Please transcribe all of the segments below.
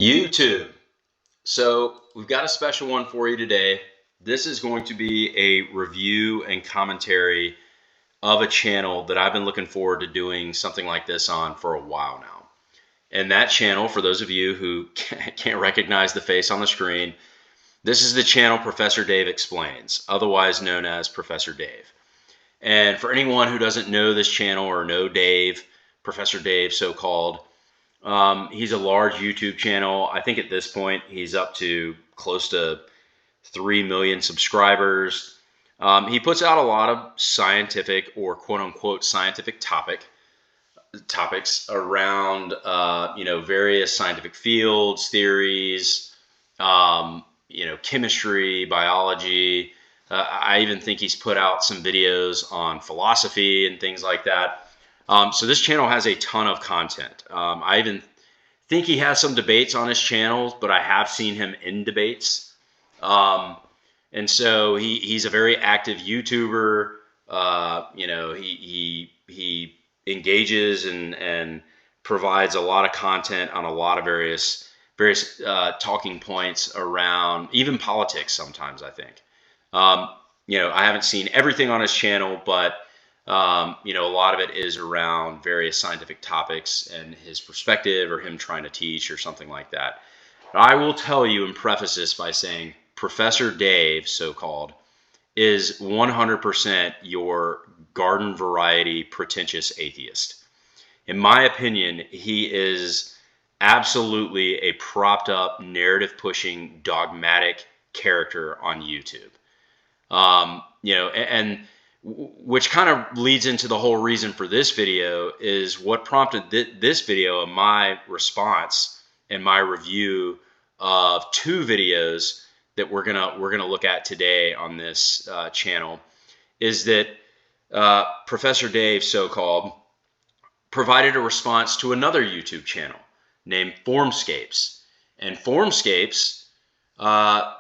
YouTube. So we've got a special one for you today. This is going to be a review and commentary of a channel that I've been looking forward to doing something like this on for a while now. And that channel, for those of you who can't recognize the face on the screen, this is the channel Professor Dave Explains, otherwise known as Professor Dave. And for anyone who doesn't know this channel or know Dave, Professor Dave so-called, he's a large YouTube channel. I think at this point he's up to close to 3 million subscribers. He puts out a lot of scientific or quote-unquote scientific topics around various scientific fields, theories, chemistry, biology. I even think he's put out some videos on philosophy and things like that. So this channel has a ton of content. I even think he has some debates on his channel, but I have seen him in debates. And so he's a very active YouTuber. He engages and provides a lot of content on a lot of various talking points around even politics sometimes, I think. I haven't seen everything on his channel, but a lot of it is around various scientific topics and his perspective or him trying to teach or something like that. But I will tell you and preface this by saying Professor Dave, so-called, is 100% your garden variety pretentious atheist. In my opinion, he is absolutely a propped up, narrative pushing, dogmatic character on YouTube. Which kind of leads into the whole reason for this video is what prompted this video and my response and my review of two videos that we're gonna look at today on this channel is that Professor Dave, so-called, provided a response to another YouTube channel named Formscapes. And Formscapes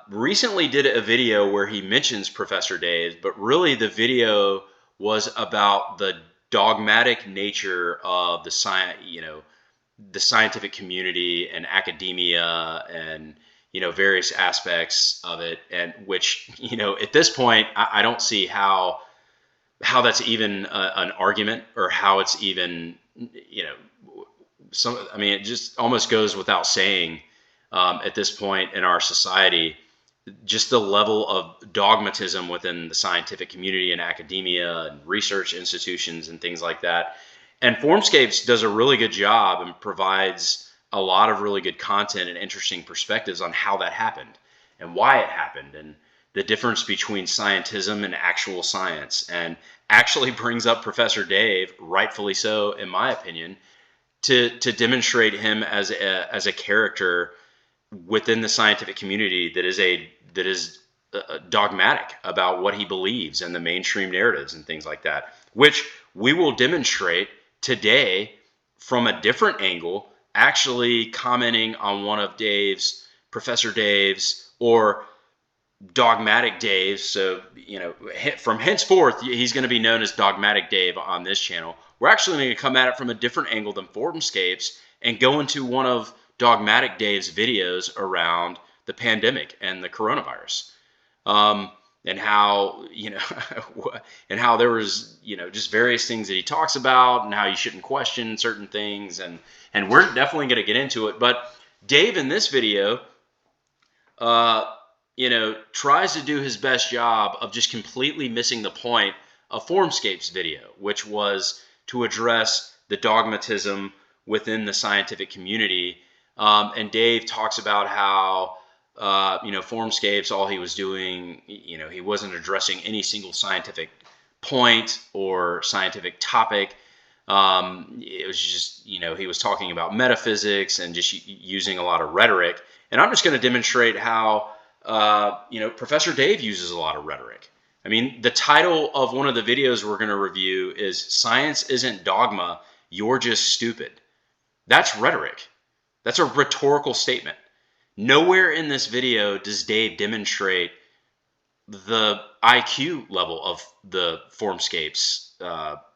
recently did a video where he mentions Professor Dave, but really the video was about the dogmatic nature of the scientific community and academia and various aspects of it, and which at this point I don't see how that's even an argument or how it's even it just almost goes without saying. At this point in our society, just the level of dogmatism within the scientific community and academia and research institutions and things like that. And Formscapes does a really good job and provides a lot of really good content and interesting perspectives on how that happened and why it happened and the difference between scientism and actual science, and actually brings up Professor Dave, rightfully so in my opinion, to demonstrate him as a character within the scientific community that is dogmatic about what he believes and the mainstream narratives and things like that, which we will demonstrate today from a different angle, actually commenting on one of Professor Dave's, or Dogmatic Dave. So, from henceforth, he's going to be known as Dogmatic Dave on this channel. We're actually going to come at it from a different angle than Formscapes and go into one of Dogmatic Dave's videos around the pandemic and the coronavirus, and how and how there was just various things that he talks about and how you shouldn't question certain things, and we're definitely going to get into it. But Dave in this video tries to do his best job of just completely missing the point of Formscapes' video, which was to address the dogmatism within the scientific community. And Dave talks about how, Formscapes, all he was doing, he wasn't addressing any single scientific point or scientific topic. It was just, he was talking about metaphysics and just using a lot of rhetoric. And I'm just going to demonstrate how, Professor Dave uses a lot of rhetoric. I mean, the title of one of the videos we're going to review is "Science Isn't Dogma, You're Just Stupid." That's rhetoric. That's a rhetorical statement. Nowhere in this video does Dave demonstrate the IQ level of the Formscapes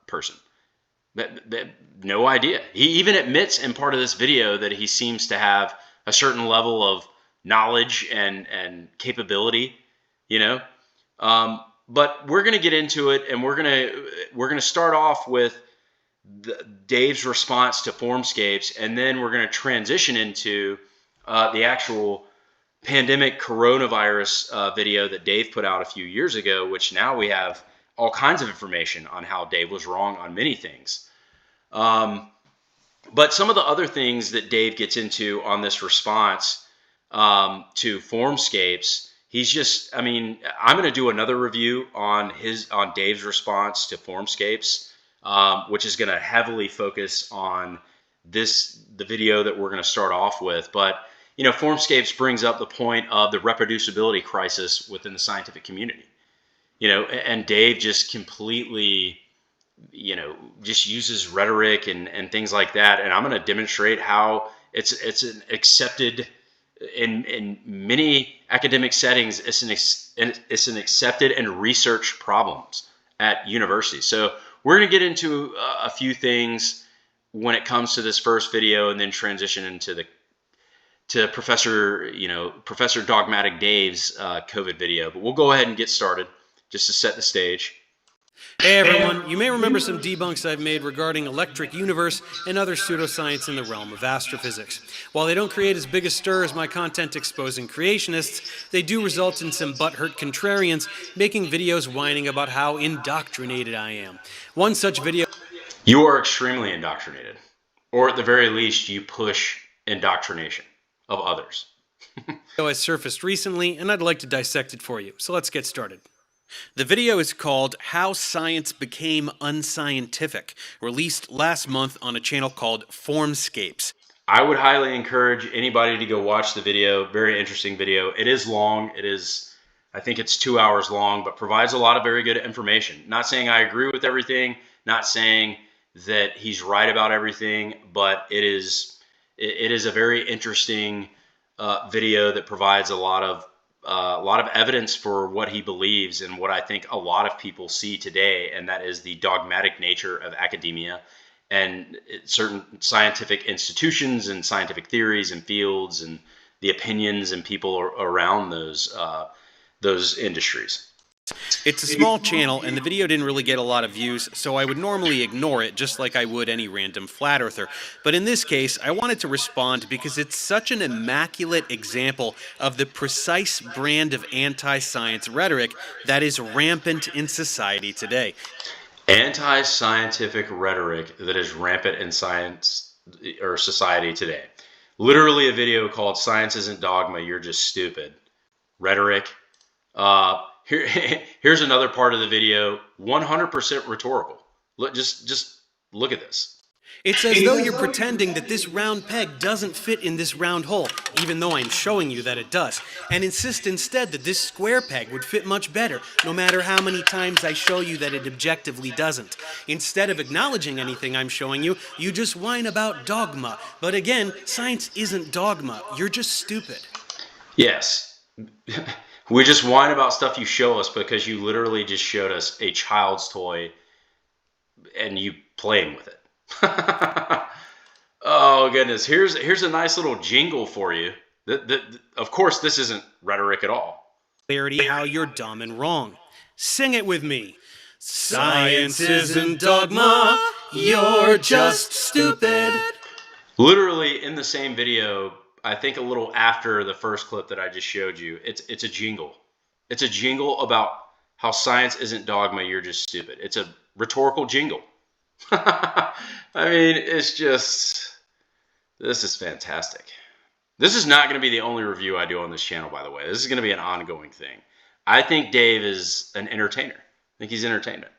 person. No idea. He even admits in part of this video that he seems to have a certain level of knowledge and capability, you know. But we're going to get into it, and we're going to start off with Dave's response to Formscapes, and then we're going to transition into the actual pandemic coronavirus video that Dave put out a few years ago, which now we have all kinds of information on how Dave was wrong on many things. But some of the other things that Dave gets into on this response to Formscapes, I'm going to do another review on Dave's response to Formscapes, which is going to heavily focus on the video that we're going to start off with. But, Formscapes brings up the point of the reproducibility crisis within the scientific community, and Dave just completely, just uses rhetoric and things like that. And I'm going to demonstrate how it's an accepted in many academic settings. It's an accepted and researched problems at universities. So we're going to get into a few things when it comes to this first video, and then transition into Professor Dogmatic Dave's COVID video. But we'll go ahead and get started just to set the stage. Hey everyone, you may remember some debunks I've made regarding electric universe and other pseudoscience in the realm of astrophysics. While they don't create as big a stir as my content exposing creationists, they do result in some butthurt contrarians making videos whining about how indoctrinated I am. One such video... You are extremely indoctrinated, or at the very least, you push indoctrination of others. has surfaced recently, and I'd like to dissect it for you, so let's get started. The video is called How Science Became Unscientific, released last month on a channel called Formscapes. I would highly encourage anybody to go watch the video. Very interesting video. It is long. I think it's 2 hours long, but provides a lot of very good information. Not saying I agree with everything, not saying that he's right about everything, but it is a very interesting video that provides a lot of evidence for what he believes and what I think a lot of people see today, and that is the dogmatic nature of academia and certain scientific institutions and scientific theories and fields and the opinions and people around those industries. It's a small channel, and the video didn't really get a lot of views, so I would normally ignore it just like I would any random flat earther. But in this case, I wanted to respond because it's such an immaculate example of the precise brand of anti-science rhetoric that is rampant in society today. Anti-scientific rhetoric that is rampant in science or society today. Literally a video called Science Isn't Dogma, You're Just Stupid. Rhetoric. Here's another part of the video, 100% rhetorical. Just look at this. It's as though you're pretending that this round peg doesn't fit in this round hole, even though I'm showing you that it does, and insist instead that this square peg would fit much better, no matter how many times I show you that it objectively doesn't. Instead of acknowledging anything I'm showing you, you just whine about dogma. But again, science isn't dogma. You're just stupid. Yes. We just whine about stuff you show us because you literally just showed us a child's toy and you playing with it. Oh goodness, here's a nice little jingle for you. Of course, this isn't rhetoric at all. Clarity how you're dumb and wrong. Sing it with me. Science isn't dogma, you're just stupid. Literally in the same video, I think a little after the first clip that I just showed you, it's a jingle. It's a jingle about how science isn't dogma, you're just stupid. It's a rhetorical jingle. I mean, this is fantastic. This is not going to be the only review I do on this channel, by the way. This is going to be an ongoing thing. I think Dave is an entertainer. I think he's entertainment.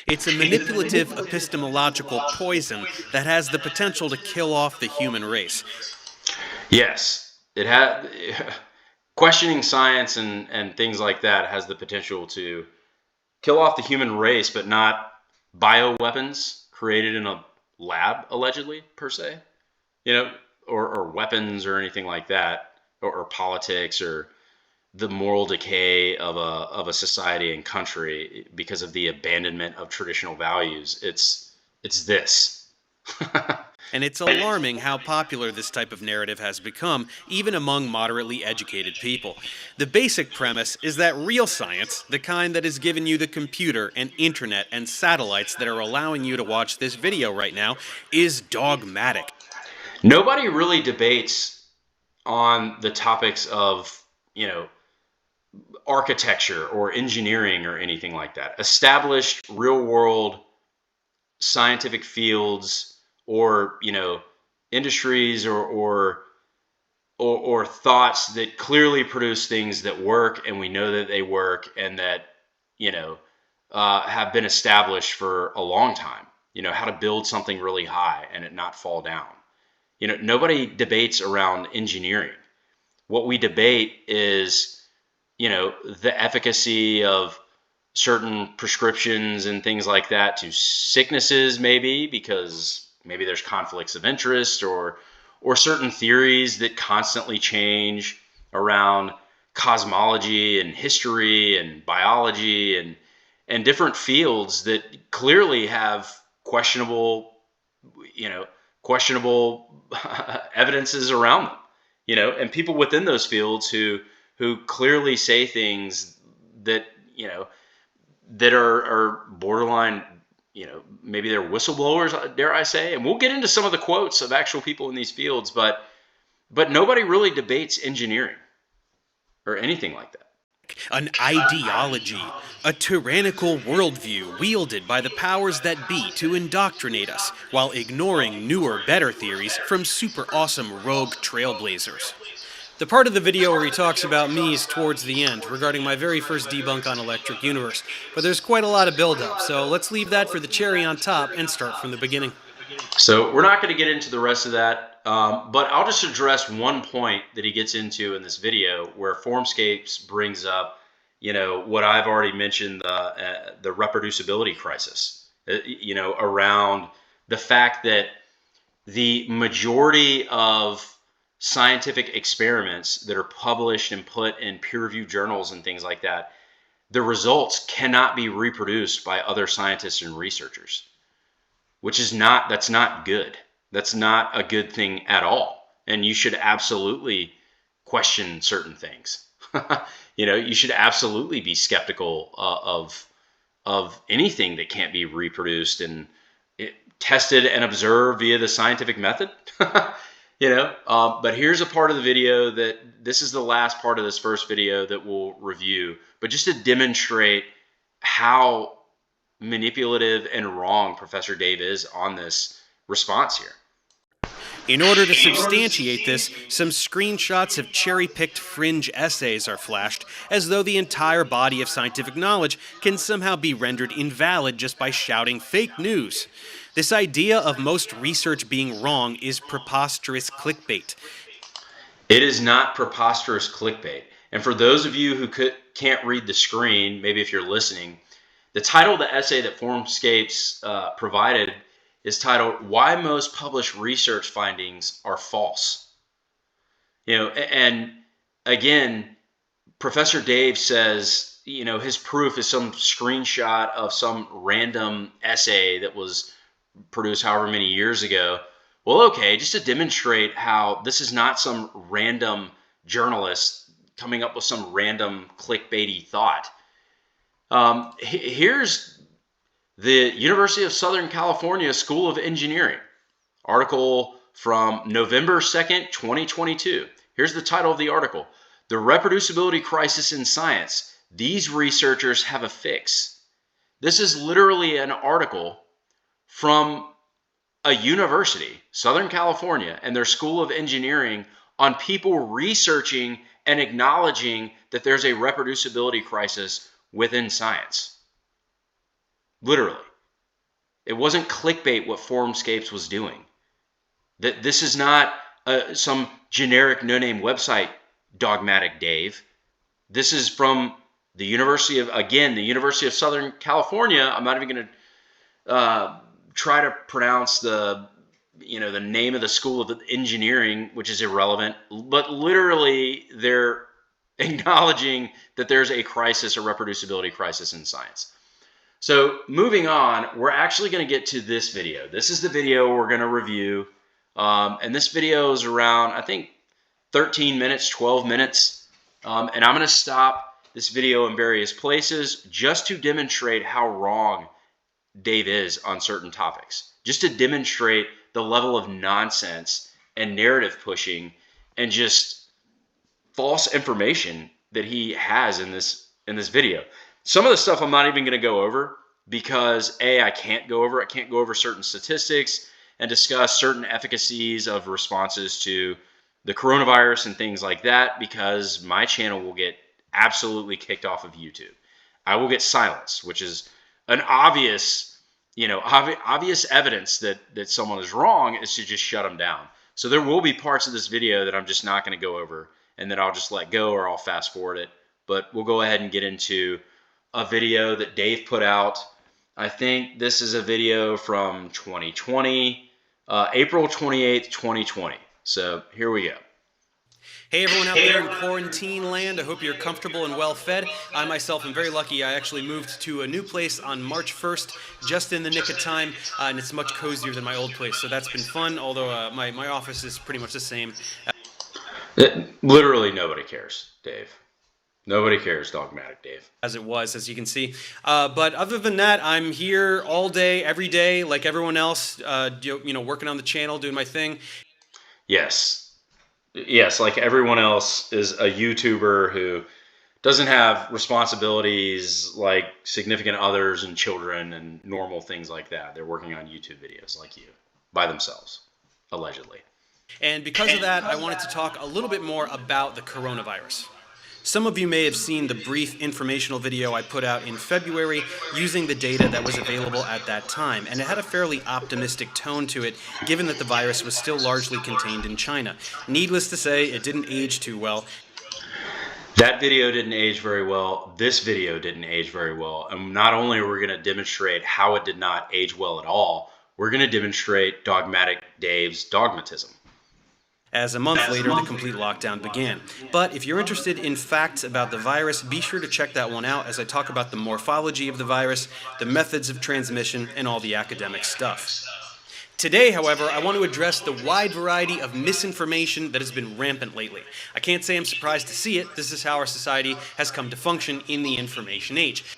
It's a manipulative epistemological poison that has the potential to kill off the human race. Yes, questioning science and things like that has the potential to kill off the human race, but not bioweapons created in a lab, allegedly, per se, or weapons or anything like that, or politics or the moral decay of a society and country because of the abandonment of traditional values. It's this. And it's alarming how popular this type of narrative has become, even among moderately educated people. The basic premise is that real science, the kind that has given you the computer and internet and satellites that are allowing you to watch this video right now, is dogmatic. Nobody really debates on the topics of, architecture or engineering or anything like that. Established real world scientific fields or, industries or thoughts that clearly produce things that work, and we know that they work, and that have been established for a long time. How to build something really high and it not fall down. Nobody debates around engineering. What we debate is, the efficacy of certain prescriptions and things like that to sicknesses, maybe because maybe there's conflicts of interest, or certain theories that constantly change around cosmology and history and biology and different fields that clearly have questionable questionable evidences around them, and people within those fields who clearly say things that that are borderline, maybe they're whistleblowers, dare I say. And we'll get into some of the quotes of actual people in these fields, but nobody really debates engineering or anything like that. An ideology, a tyrannical worldview wielded by the powers that be to indoctrinate us, while ignoring newer, better theories from super awesome rogue trailblazers. The part of the video where he talks about me is towards the end, regarding my very first debunk on Electric Universe, but there's quite a lot of build-up, so let's leave that for the cherry on top and start from the beginning. So we're not going to get into the rest of that, but I'll just address one point that he gets into in this video where Formscapes brings up, what I've already mentioned, the reproducibility crisis, around the fact that the majority of scientific experiments that are published and put in peer-reviewed journals and things like that, the results cannot be reproduced by other scientists and researchers, that's not good. That's not a good thing at all. And you should absolutely question certain things. You should absolutely be skeptical of anything that can't be reproduced and tested and observed via the scientific method. But here's a part of the video this is the last part of this first video that we'll review, but just to demonstrate how manipulative and wrong Professor Dave is on this response here. In order to substantiate this, some screenshots of cherry-picked fringe essays are flashed, as though the entire body of scientific knowledge can somehow be rendered invalid just by shouting fake news. This idea of most research being wrong is preposterous clickbait. It is not preposterous clickbait. And for those of you who can't read the screen, maybe if you're listening, the title of the essay that Formscapes provided is titled, "Why Most Published Research Findings Are False." And again, Professor Dave says, his proof is some screenshot of some random essay that was produced however many years ago. Well, okay, just to demonstrate how this is not some random journalist coming up with some random clickbaity thought. Here's the University of Southern California School of Engineering article from November 2nd, 2022. Here's the title of the article: "The Reproducibility Crisis in Science. These Researchers Have a Fix." This is literally an article from a university, Southern California, and their School of Engineering on people researching and acknowledging that there's a reproducibility crisis within science. Literally. It wasn't clickbait what Formscapes was doing. This is not some generic no-name website, Dogmatic Dave. This is from the University of Southern California. I'm not even going to try to pronounce the name of the School of Engineering, which is irrelevant, but literally they're acknowledging that there's a crisis, a reproducibility crisis in science. So moving on, we're actually going to get to this video. This is the video we're going to review. And this video is around, I think, 13 minutes, 12 minutes. And I'm going to stop this video in various places just to demonstrate how wrong Dave is on certain topics, just to demonstrate the level of nonsense and narrative pushing and just false information that he has in this video. Some of the stuff I'm not even going to go over because I can't go over certain statistics and discuss certain efficacies of responses to the coronavirus and things like that, because my channel will get absolutely kicked off of YouTube. I will get silenced, which is an obvious, obvious evidence that someone is wrong, is to just shut them down. So there will be parts of this video that I'm just not going to go over, and then I'll just let go, or I'll fast forward it. But we'll go ahead and get into a video that Dave put out. I think this is a video from 2020, April 28th, 2020. So here we go. Hey everyone out there in quarantine land, I hope you're comfortable and well fed. I myself am very lucky. I actually moved to a new place on March 1st, just in the nick of time, and it's much cozier than my old place, so that's been fun, although my office is pretty much the same. Literally nobody cares, Dave. Nobody cares, Dogmatic Dave. As it was, as you can see. But other than that, I'm here all day, every day, like everyone else, working on the channel, doing my thing. Yes, like everyone else, is a YouTuber who doesn't have responsibilities like significant others and children and normal things like that. They're working on YouTube videos like you, by themselves, allegedly. And because of that, I wanted to talk a little bit more about the coronavirus. Some of you may have seen the brief informational video I put out in February using the data that was available at that time, and it had a fairly optimistic tone to it, given that the virus was still largely contained in China. Needless to say, it didn't age too well. That video didn't age very well. This video didn't age very well. And not only are we going to demonstrate how it did not age well at all, we're going to demonstrate Dogmatic Dave's dogmatism. As a month later, the complete lockdown began. But if you're interested in facts about the virus, be sure to check that one out as I talk about the morphology of the virus, the methods of transmission, and all the academic stuff. Today, however, I want to address the wide variety of misinformation that has been rampant lately. I can't say I'm surprised to see it. This is how our society has come to function in the information age.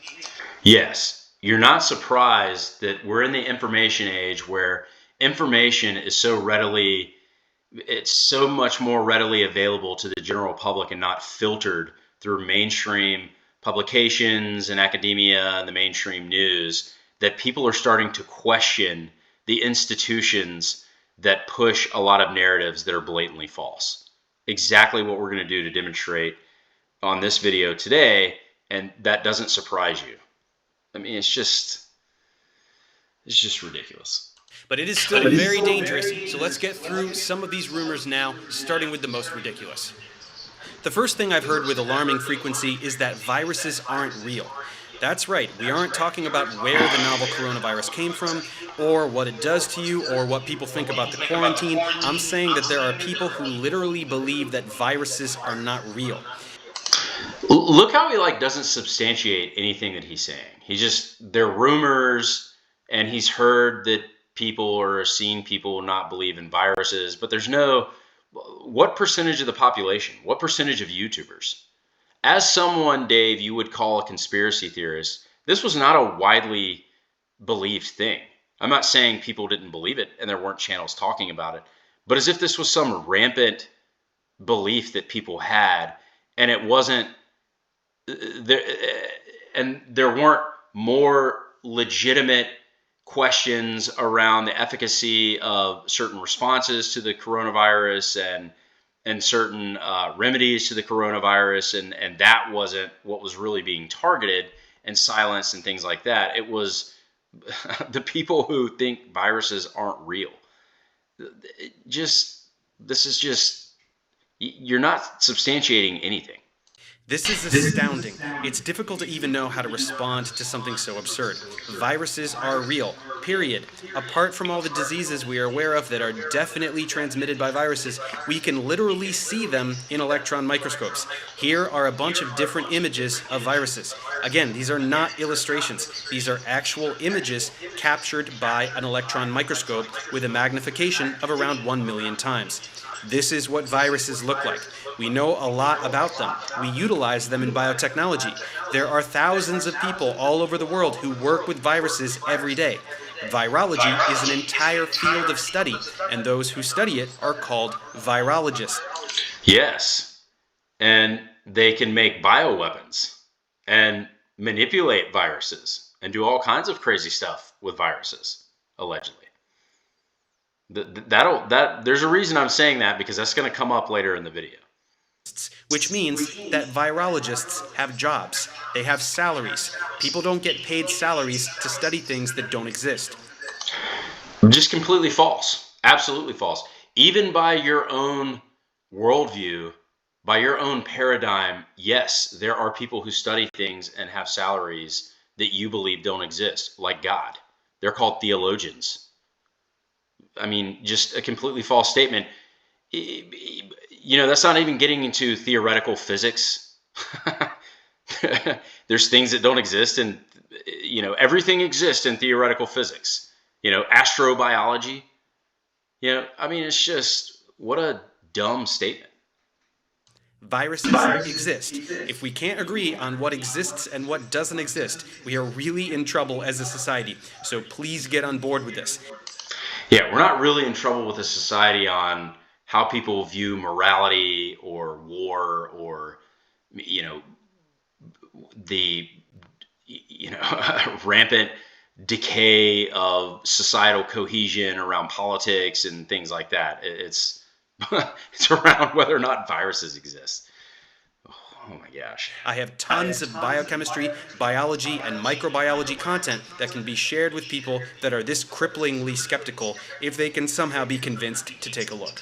Yes, you're not surprised that we're in the information age where information is it's so much more readily available to the general public and not filtered through mainstream publications and academia and the mainstream news, that people are starting to question the institutions that push a lot of narratives that are blatantly false. Exactly what we're going to do to demonstrate on this video today, and that doesn't surprise you. I mean, it's just ridiculous. But it is still very dangerous, so let's get through some of these rumors now, starting with the most ridiculous. The first thing I've heard with alarming frequency is that viruses aren't real. That's right, we aren't talking about where the novel coronavirus came from, or what it does to you, or what people think about the quarantine. I'm saying that there are people who literally believe that viruses are not real. Look how he doesn't substantiate anything that he's saying. They're rumors, and he's heard that people or seen people not believe in viruses, but what percentage of the population, what percentage of YouTubers? As someone, Dave, you would call a conspiracy theorist, this was not a widely believed thing. I'm not saying people didn't believe it and there weren't channels talking about it, but as if this was some rampant belief that people had, and it wasn't there, and there weren't more legitimate questions around the efficacy of certain responses to the coronavirus and certain remedies to the coronavirus, and that wasn't what was really being targeted and silenced and things like that. It was the people who think viruses aren't real. You're not substantiating anything. This is astounding. It's difficult to even know how to respond to something so absurd. Viruses are real, period. Apart from all the diseases we are aware of that are definitely transmitted by viruses, we can literally see them in electron microscopes. Here are a bunch of different images of viruses. Again, these are not illustrations. These are actual images captured by an electron microscope with a magnification of around 1 million times. This is what viruses look like. We know a lot about them. We utilize them in biotechnology. There are thousands of people all over the world who work with viruses every day. Virology is an entire field of study, and those who study it are called virologists. Yes. And they can make bioweapons and manipulate viruses and do all kinds of crazy stuff with viruses, allegedly. There's a reason I'm saying that, because that's going to come up later in the video. Which means that virologists have jobs. They have salaries. People don't get paid salaries to study things that don't exist. Just completely false. Absolutely false. Even by your own worldview, by your own paradigm, yes, there are people who study things and have salaries that you believe don't exist, like God. They're called theologians. I mean, just a completely false statement. That's not even getting into theoretical physics. There's things that don't exist, and everything exists in theoretical physics. Astrobiology. It's just, what a dumb statement. Viruses exist. If we can't agree on what exists and what doesn't exist, we are really in trouble as a society. So please get on board with this. Yeah, we're not really in trouble with a society on how people view morality or war or, the, rampant decay of societal cohesion around politics and things like that. It's it's around whether or not viruses exist. Oh my gosh. I have tons of biochemistry, biology, and microbiology content that can be shared with people that are this cripplingly skeptical if they can somehow be convinced to take a look.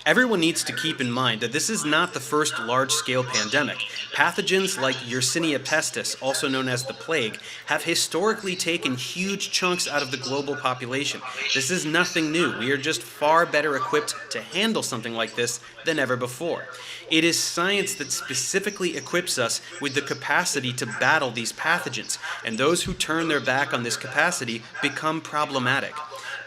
Everyone needs to keep in mind that this is not the first large-scale pandemic. Pathogens like Yersinia pestis, also known as the plague, have historically taken huge chunks out of the global population. This is nothing new. We are just far better equipped to handle something like this than ever before. It is science that specifically equips us with the capacity to battle these pathogens, and those who turn their back on this capacity become problematic.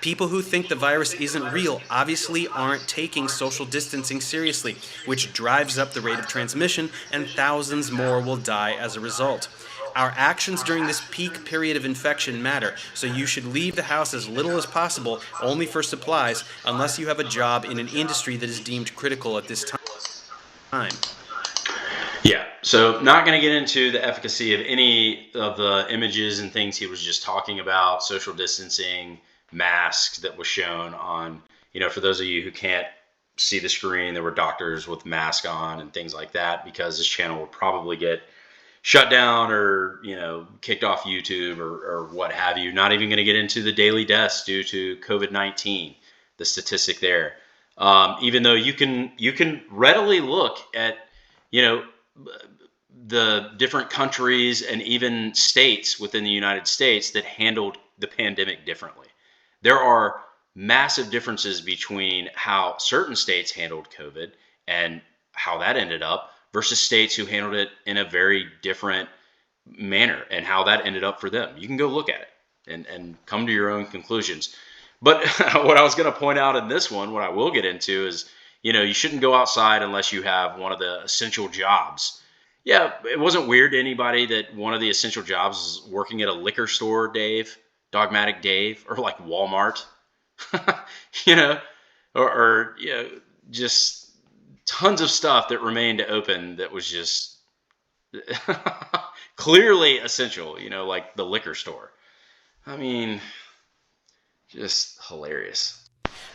People who think the virus isn't real obviously aren't taking social distancing seriously, which drives up the rate of transmission, and thousands more will die as a result. Our actions during this peak period of infection matter, so you should leave the house as little as possible, only for supplies, unless you have a job in an industry that is deemed critical at this time. Yeah, so not going to get into the efficacy of any of the images and things he was just talking about, social distancing, masks that was shown on, for those of you who can't see the screen, there were doctors with masks on and things like that, because this channel would probably get shut down or, kicked off YouTube or what have you. Not even going to get into the daily deaths due to COVID-19, the statistic there. Even though you can readily look at, the different countries and even states within the United States that handled the pandemic differently. There are massive differences between how certain states handled COVID and how that ended up versus states who handled it in a very different manner and how that ended up for them. You can go look at it and come to your own conclusions. But what I was going to point out in this one, what I will get into is, you shouldn't go outside unless you have one of the essential jobs. Yeah, it wasn't weird to anybody that one of the essential jobs is working at a liquor store, Dave. Dogmatic Dave, or like Walmart, or just tons of stuff that remained open that was just clearly essential, like the liquor store. Just hilarious.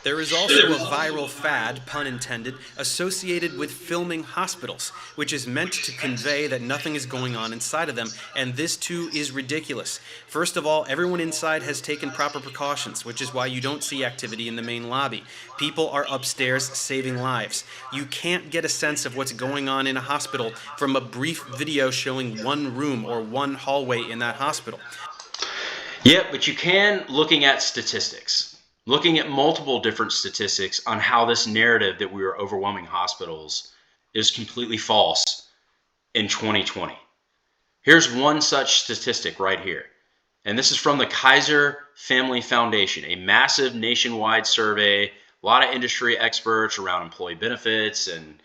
There is also a viral fad, pun intended, associated with filming hospitals, which is meant to convey that nothing is going on inside of them, and this too is ridiculous. First of all, everyone inside has taken proper precautions, which is why you don't see activity in the main lobby. People are upstairs saving lives. You can't get a sense of what's going on in a hospital from a brief video showing one room or one hallway in that hospital. Yeah, but you can, looking at statistics, looking at multiple different statistics on how this narrative that we are overwhelming hospitals is completely false in 2020. Here's one such statistic right here. And this is from the Kaiser Family Foundation, a massive nationwide survey, a lot of industry experts around employee benefits and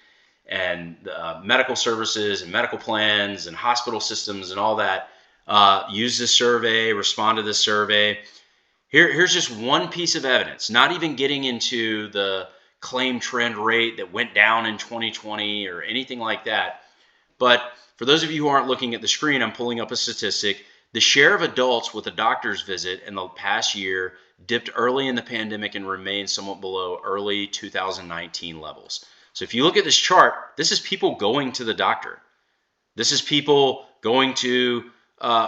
medical services and medical plans and hospital systems and all that. Use this survey, respond to this survey. Here's just one piece of evidence, not even getting into the claim trend rate that went down in 2020 or anything like that. But for those of you who aren't looking at the screen, I'm pulling up a statistic. The share of adults with a doctor's visit in the past year dipped early in the pandemic and remained somewhat below early 2019 levels. So if you look at this chart, this is people going to the doctor. This is people going to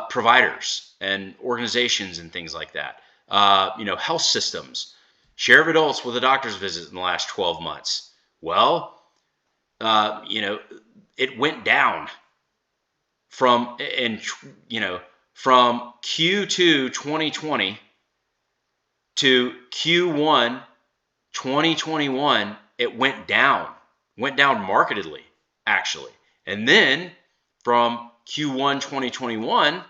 providers and organizations and things like that. Health systems. Share of adults with a doctor's visit in the last 12 months. Well, it went down from Q2 2020 to Q1 2021. It went down markedly, actually. And then from Q1 2021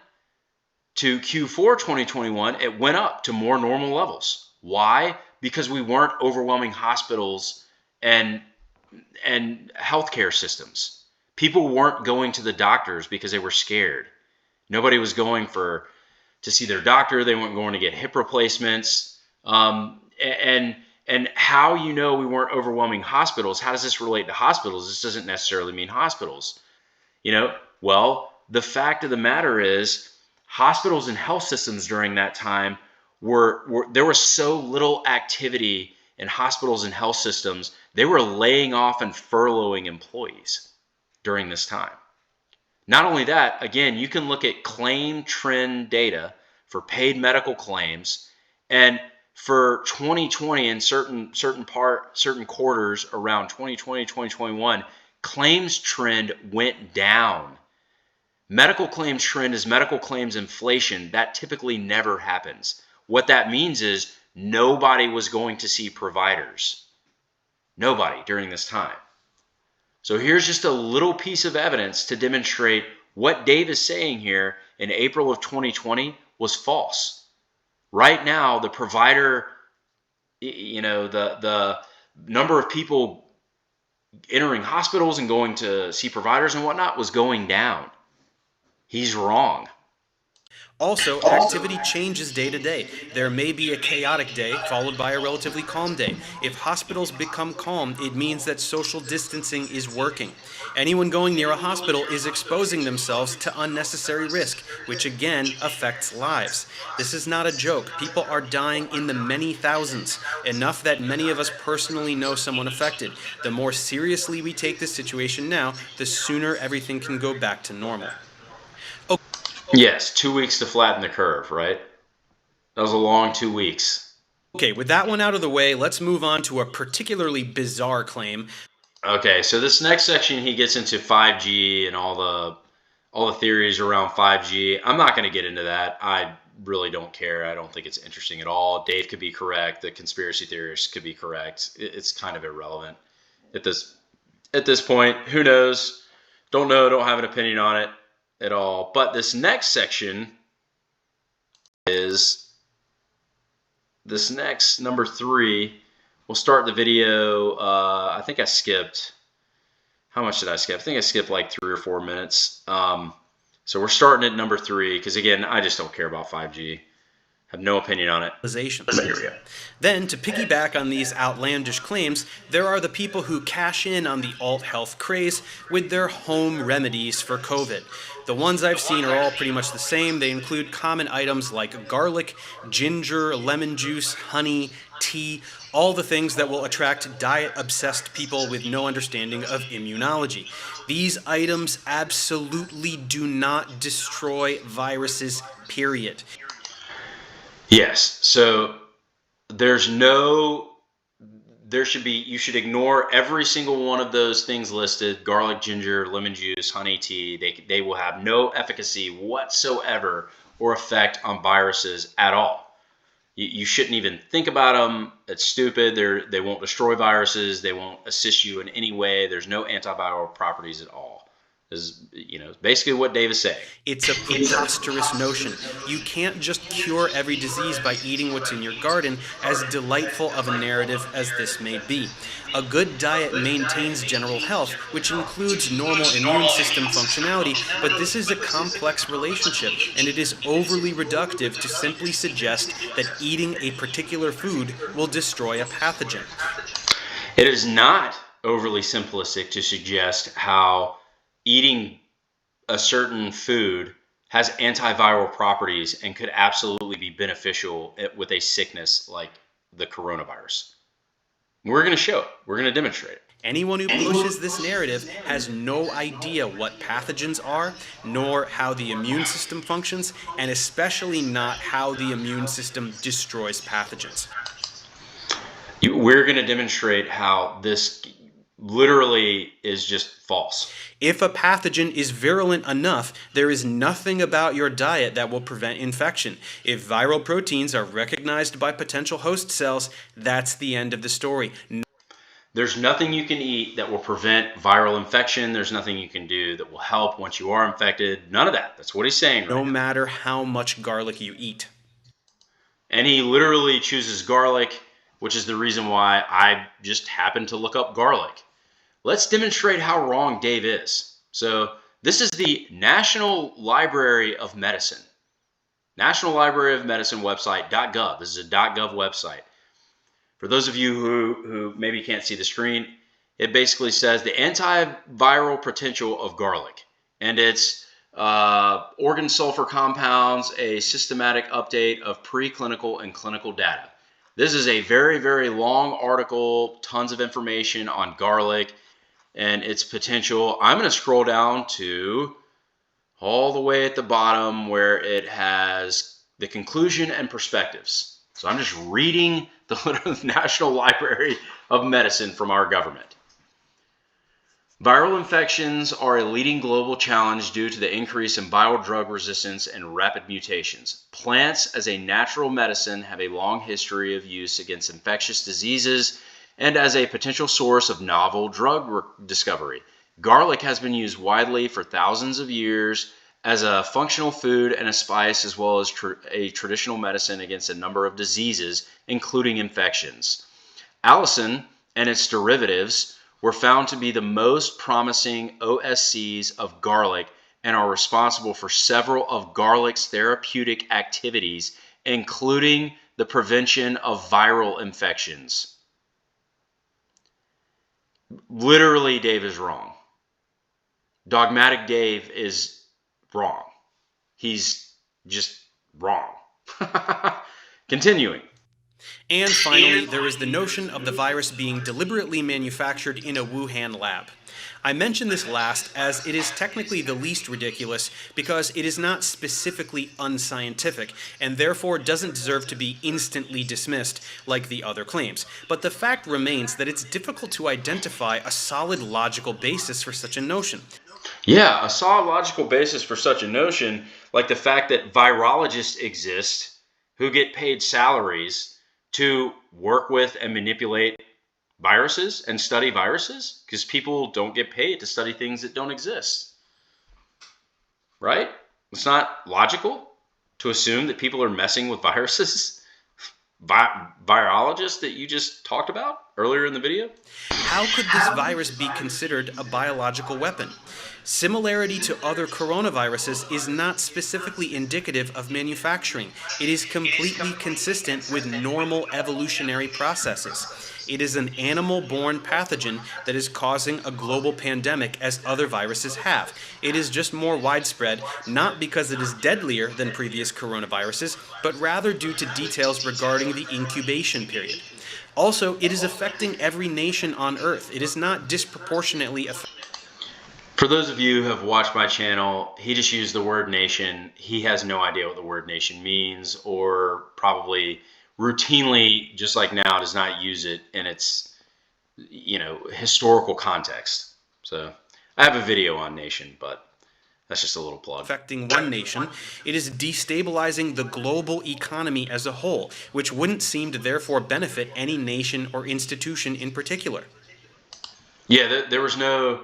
to Q4 2021, it went up to more normal levels. Why? Because we weren't overwhelming hospitals and healthcare systems. People weren't going to the doctors because they were scared. Nobody was going to see their doctor. They weren't going to get hip replacements. And how we weren't overwhelming hospitals, how does this relate to hospitals? This doesn't necessarily mean hospitals. Well, the fact of the matter is hospitals and health systems during that time there was so little activity in hospitals and health systems, they were laying off and furloughing employees during this time. Not only that, again, you can look at claim trend data for paid medical claims, and for 2020 and certain quarters around 2020, 2021, claims trend went down. Medical claims trend is medical claims inflation. That typically never happens. What that means is nobody was going to see providers. Nobody during this time. So here's just a little piece of evidence to demonstrate what Dave is saying here in April of 2020 was false. Right now, the provider, the number of people entering hospitals and going to see providers and whatnot was going down. He's wrong. Also, activity changes day to day. There may be a chaotic day followed by a relatively calm day. If hospitals become calm, it means that social distancing is working. Anyone going near a hospital is exposing themselves to unnecessary risk, which again affects lives. This is not a joke. People are dying in the many thousands, enough that many of us personally know someone affected. The more seriously we take this situation now, the sooner everything can go back to normal. Yes, 2 weeks to flatten the curve, right? That was a long 2 weeks. Okay, with that one out of the way, let's move on to a particularly bizarre claim. Okay, so this next section, he gets into 5G and all the theories around 5G. I'm not going to get into that. I really don't care. I don't think it's interesting at all. Dave could be correct. The conspiracy theorists could be correct. It's kind of irrelevant at this point. Who knows? Don't know. Don't have an opinion on it at all. But this next section is this next number 3. We'll start the video. I think I skipped. How much did I skip? I think I skipped like 3 or 4 minutes. So we're starting at number 3 because again, I just don't care about 5G. Have no opinion on it. Then, to piggyback on these outlandish claims, there are the people who cash in on the alt health craze with their home remedies for COVID. The ones I've seen are all pretty much the same. They include common items like garlic, ginger, lemon juice, honey, tea, all the things that will attract diet-obsessed people with no understanding of immunology. These items absolutely do not destroy viruses, period. Yes. So there's no, there should be, you should ignore every single one of those things listed: garlic, ginger, lemon juice, honey, tea. They will have no efficacy whatsoever or effect on viruses at all. You shouldn't even think about them. It's stupid. They won't destroy viruses. They won't assist you in any way. There's no antiviral properties at all. Is, basically what Dave is saying. It's a preposterous notion. You can't just cure every disease by eating what's in your garden, as delightful of a narrative as this may be. A good diet maintains general health, which includes normal immune system functionality, but this is a complex relationship, and it is overly reductive to simply suggest that eating a particular food will destroy a pathogen. It is not overly simplistic to suggest how eating a certain food has antiviral properties and could absolutely be beneficial with a sickness like the coronavirus. We're going to show it. We're going to demonstrate it. Anyone who pushes this narrative has no idea what pathogens are, nor how the immune system functions, and especially not how the immune system destroys pathogens. We're going to demonstrate how this literally is just false. If a pathogen is virulent enough, there is nothing about your diet that will prevent infection. If viral proteins are recognized by potential host cells, that's the end of the story. There's nothing you can eat that will prevent viral infection. There's nothing you can do that will help once you are infected. None of that. That's what he's saying. No matter how much garlic you eat. And he literally chooses garlic, which is the reason why I just happened to look up garlic. Let's demonstrate how wrong Dave is. So this is the National Library of Medicine. National Library of Medicine website, .gov. This is a .gov website. For those of you who maybe can't see the screen, it basically says the antiviral potential of garlic. And it's organ sulfur compounds, a systematic update of preclinical and clinical data. This is a very, very long article, tons of information on garlic and its potential. I'm going to scroll down to all the way at the bottom where it has the conclusion and perspectives. So I'm just reading the National Library of Medicine from our government. Viral infections are a leading global challenge due to the increase in viral drug resistance and rapid mutations. Plants as a natural medicine have a long history of use against infectious diseases and as a potential source of novel drug discovery. Garlic has been used widely for thousands of years as a functional food and a spice, as well as a traditional medicine against a number of diseases, including infections. Allicin and its derivatives were found to be the most promising OSCs of garlic and are responsible for several of garlic's therapeutic activities, including the prevention of viral infections. Literally, Dave is wrong. Dogmatic Dave is wrong. He's just wrong. Continuing. And finally, there is the notion of the virus being deliberately manufactured in a Wuhan lab. I mention this last as it is technically the least ridiculous because it is not specifically unscientific and therefore doesn't deserve to be instantly dismissed like the other claims. But the fact remains that it's difficult to identify a solid logical basis for such a notion. Yeah, a solid logical basis for such a notion, like the fact that virologists exist who get paid salaries to work with and manipulate viruses and study viruses, because people don't get paid to study things that don't exist. Right? It's not logical to assume that people are messing with viruses. virologist that you just talked about earlier in the video? How could this virus be considered a biological weapon? Similarity to other coronaviruses is not specifically indicative of manufacturing. It is completely consistent with normal evolutionary processes. It is an animal-borne pathogen that is causing a global pandemic as other viruses have. It is just more widespread, not because it is deadlier than previous coronaviruses, but rather due to details regarding the incubation period. Also, it is affecting every nation on Earth. It is not disproportionately affecting. For those of you who have watched my channel, he just used the word nation. He has no idea what the word nation means, or probably routinely, just like now, does not use it in its, historical context. So I have a video on nation, but that's just a little plug. Affecting one nation, it is destabilizing the global economy as a whole, which wouldn't seem to therefore benefit any nation or institution in particular. Yeah, there's no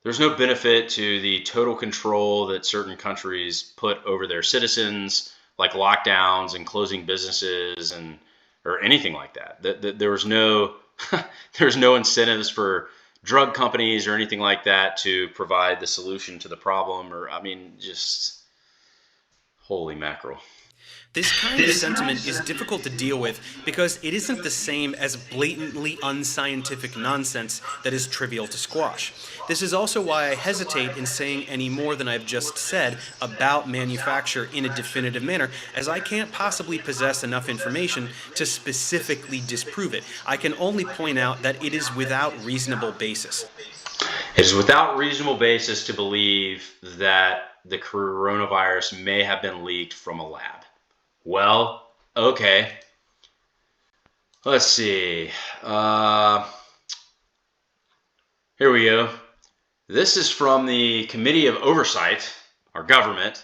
benefit to the total control that certain countries put over their citizens, like lockdowns and closing businesses and or anything like that. There was no there's no incentives for drug companies or anything like that to provide the solution to the problem. Or I mean, just holy mackerel. This kind of sentiment is difficult to deal with because it isn't the same as blatantly unscientific nonsense that is trivial to squash. This is also why I hesitate in saying any more than I've just said about manufacture in a definitive manner, as I can't possibly possess enough information to specifically disprove it. I can only point out that it is without reasonable basis. It is without reasonable basis to believe that the coronavirus may have been leaked from a lab. Well, okay. Let's see. Here we go. This is from the Committee of Oversight, our government,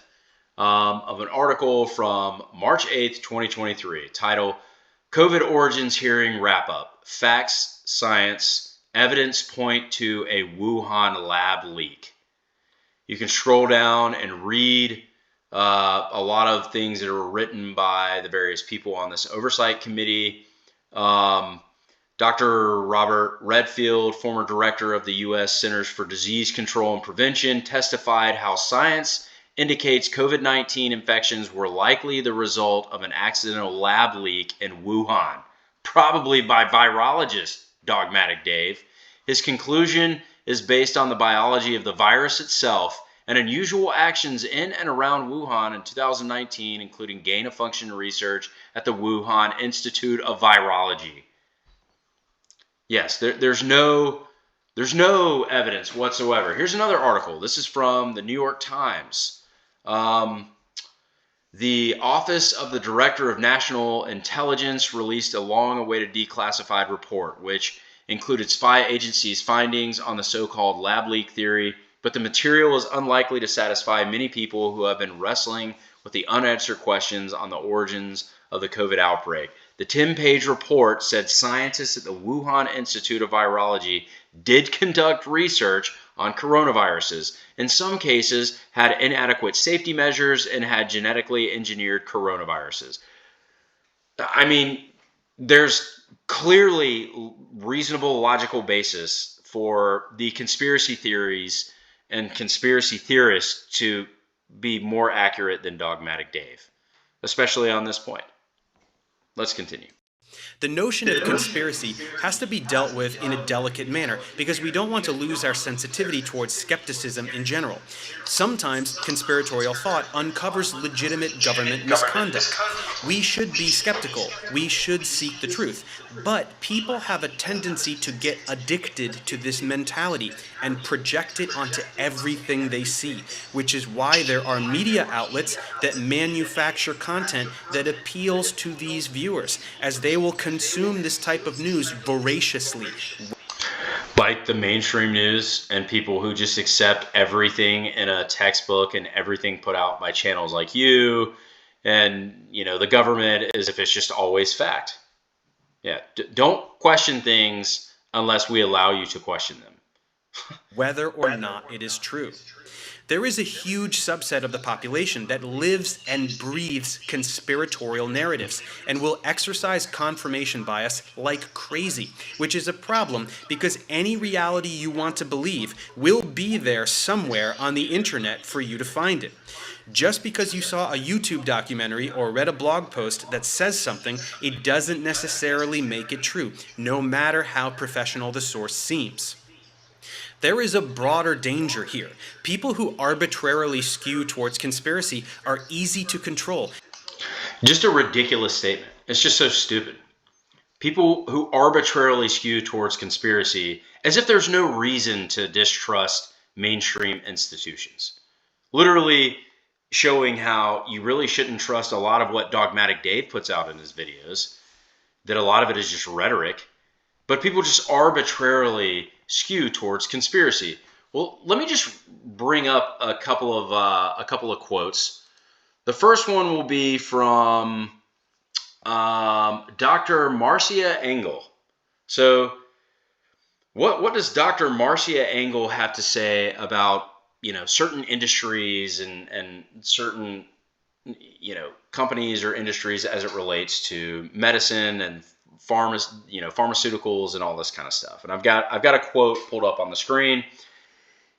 of an article from March 8th, 2023, titled COVID Origins Hearing Wrap-Up. Facts, Science, Evidence Point to a Wuhan Lab Leak. You can scroll down and read a lot of things that are written by the various people on this oversight committee. Dr. Robert Redfield, former director of the U.S. Centers for Disease Control and Prevention, testified how science indicates COVID-19 infections were likely the result of an accidental lab leak in Wuhan, probably by virologist Dogmatic Dave. His conclusion is based on the biology of the virus itself and unusual actions in and around Wuhan in 2019, including gain-of-function research at the Wuhan Institute of Virology. Yes, there's no evidence whatsoever. Here's another article. This is from the New York Times. The Office of the Director of National Intelligence released a long-awaited declassified report, which included spy agencies' findings on the so-called lab leak theory, but the material is unlikely to satisfy many people who have been wrestling with the unanswered questions on the origins of the COVID outbreak. The 10-page report said scientists at the Wuhan Institute of Virology did conduct research on coronaviruses. In some cases, had inadequate safety measures and had genetically engineered coronaviruses. I mean, there's clearly reasonable logical basis for the conspiracy theories and conspiracy theorists to be more accurate than Dogmatic Dave, especially on this point. Let's continue. The notion of conspiracy has to be dealt with in a delicate manner because we don't want to lose our sensitivity towards skepticism in general. Sometimes conspiratorial thought uncovers legitimate government misconduct. We should be skeptical. We should seek the truth. But people have a tendency to get addicted to this mentality and project it onto everything they see, which is why there are media outlets that manufacture content that appeals to these viewers, as they will consume this type of news voraciously. Like the mainstream news and people who just accept everything in a textbook and everything put out by channels like you and, the government, as if it's just always fact. Yeah, don't question things unless we allow you to question them. whether or not it is true. There is a huge subset of the population that lives and breathes conspiratorial narratives and will exercise confirmation bias like crazy, which is a problem because any reality you want to believe will be there somewhere on the internet for you to find it. Just because you saw a YouTube documentary or read a blog post that says something, it doesn't necessarily make it true, no matter how professional the source seems. There is a broader danger here. People who arbitrarily skew towards conspiracy are easy to control. Just a ridiculous statement. It's just so stupid. People who arbitrarily skew towards conspiracy as if there's no reason to distrust mainstream institutions. Literally showing how you really shouldn't trust a lot of what Dogmatic Dave puts out in his videos, that a lot of it is just rhetoric, but people just arbitrarily skew towards conspiracy. Well, let me just bring up a couple of quotes. The first one will be from Dr. Marcia Engel. So, what does Dr. Marcia Engel have to say about certain industries and certain companies or industries as it relates to medicine and pharmaceuticals and all this kind of stuff? And I've got a quote pulled up on the screen.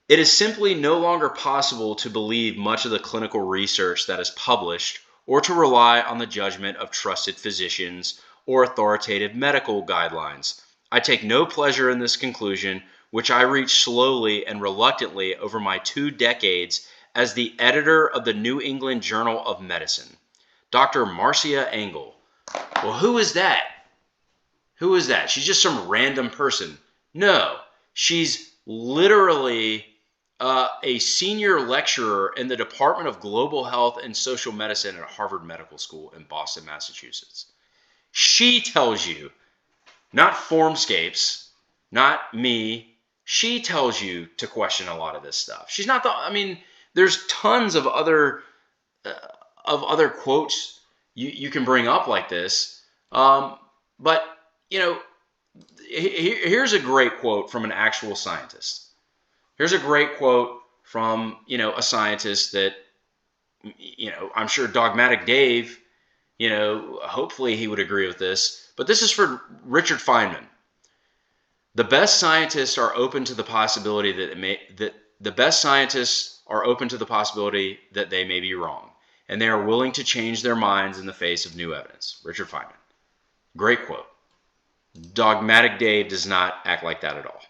It is simply no longer possible to believe much of the clinical research that is published or to rely on the judgment of trusted physicians or authoritative medical guidelines. I take no pleasure in this conclusion, which I reached slowly and reluctantly over my 2 decades as the editor of the New England Journal of Medicine. Dr. Marcia Engel. Well, who is that? Who is that? She's just some random person. No, she's literally a senior lecturer in the Department of Global Health and Social Medicine at Harvard Medical School in Boston, Massachusetts. She tells you, not Formscapes, not me, she tells you to question a lot of this stuff. She's not there's tons of other quotes you can bring up like this. But here's a great quote from an actual scientist. Here's a great quote from, a scientist that, I'm sure Dogmatic Dave, hopefully he would agree with this. But this is for Richard Feynman. The best scientists are open to the possibility that they may be wrong, and they are willing to change their minds in the face of new evidence. Richard Feynman. Great quote. Dogmatic Dave does not act like that at all.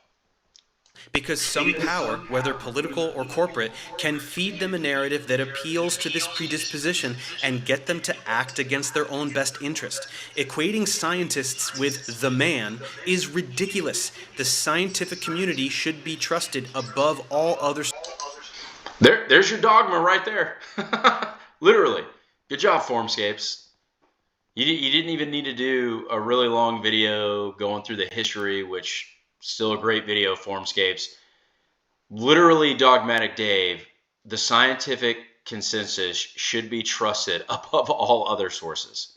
Because some power, whether political or corporate, can feed them a narrative that appeals to this predisposition and get them to act against their own best interest. Equating scientists with the man is ridiculous. The scientific community should be trusted above all others. There's your dogma right there. Literally. Good job, Formscapes. You didn't even need to do a really long video going through the history, which still a great video, Formscapes. Literally, Dogmatic Dave, the scientific consensus should be trusted above all other sources.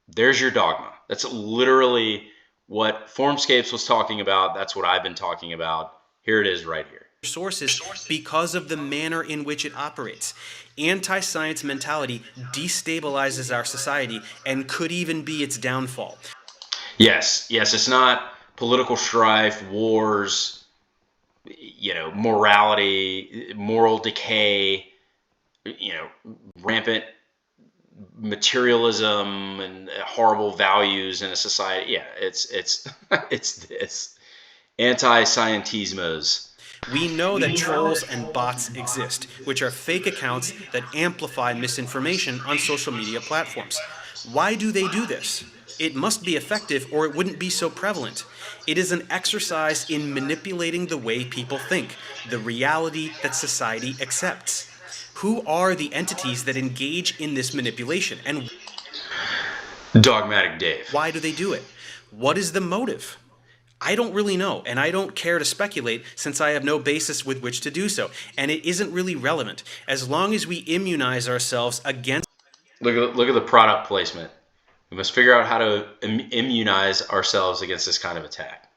There's your dogma. That's literally what Formscapes was talking about. That's what I've been talking about. Here it is right here. Sources because of the manner in which it operates. Anti-science mentality destabilizes our society and could even be its downfall. Yes, it's not political strife, wars, morality, moral decay, rampant materialism and horrible values in a society. Yeah, it's this anti-scientismos. We know that trolls and bots exist, which are fake accounts that amplify misinformation on social media platforms. Why do they do this? It must be effective or it wouldn't be so prevalent. It is an exercise in manipulating the way people think, the reality that society accepts. Who are the entities that engage in this manipulation, and Dogmatic Dave. why do they do it? What is the motive? I don't really know, and I don't care to speculate since I have no basis with which to do so, and it isn't really relevant. As long as we immunize ourselves against... Look at the product placement. We must figure out how to immunize ourselves against this kind of attack.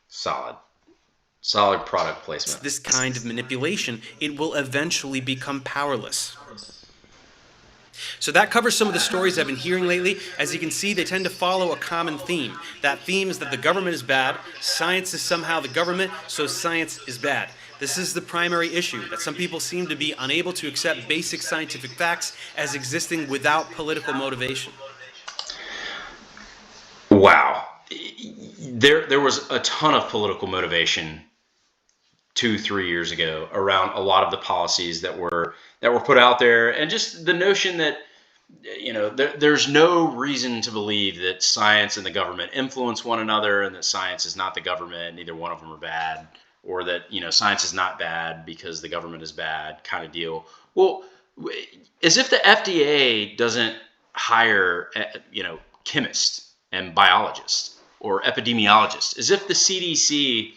Solid. Solid product placement. This kind of manipulation, it will eventually become powerless. So that covers some of the stories I've been hearing lately. As you can see, they tend to follow a common theme. That theme is that the government is bad, science is somehow the government, so science is bad. This is the primary issue, that some people seem to be unable to accept basic scientific facts as existing without political motivation. Wow. There was a ton of political motivation 2-3 years ago around a lot of the policies that were put out there, and just the notion that there's no reason to believe that science and the government influence one another, and that science is not the government, neither one of them are bad, or that science is not bad because the government is bad, kind of deal. Well, as if the FDA doesn't hire chemists and biologists or epidemiologists, as if the CDC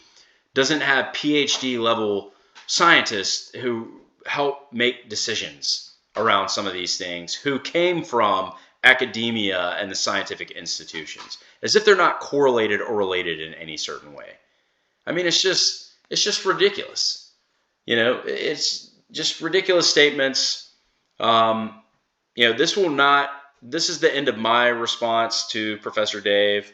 doesn't have PhD level scientists who help make decisions around some of these things, who came from academia and the scientific institutions, as if they're not correlated or related in any certain way. I mean, it's just ridiculous. It's just ridiculous statements. This is the end of my response to Professor Dave.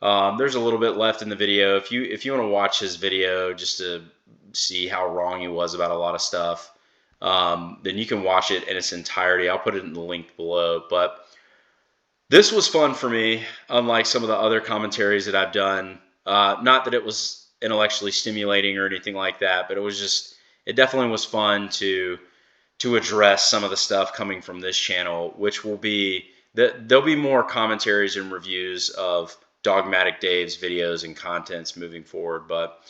There's a little bit left in the video. If you want to watch his video just to see how wrong he was about a lot of stuff, then you can watch it in its entirety. I'll put it in the link below. But this was fun for me, unlike some of the other commentaries that I've done. Not that it was intellectually stimulating or anything like that, but it definitely was fun to address some of the stuff coming from this channel, which will be there'll be more commentaries and reviews of Dogmatic Dave's videos and contents moving forward. But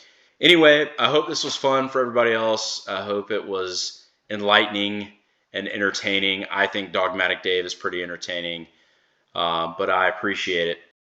anyway, I hope this was fun for everybody else. I hope it was enlightening and entertaining. I think Dogmatic Dave is pretty entertaining, but I appreciate it.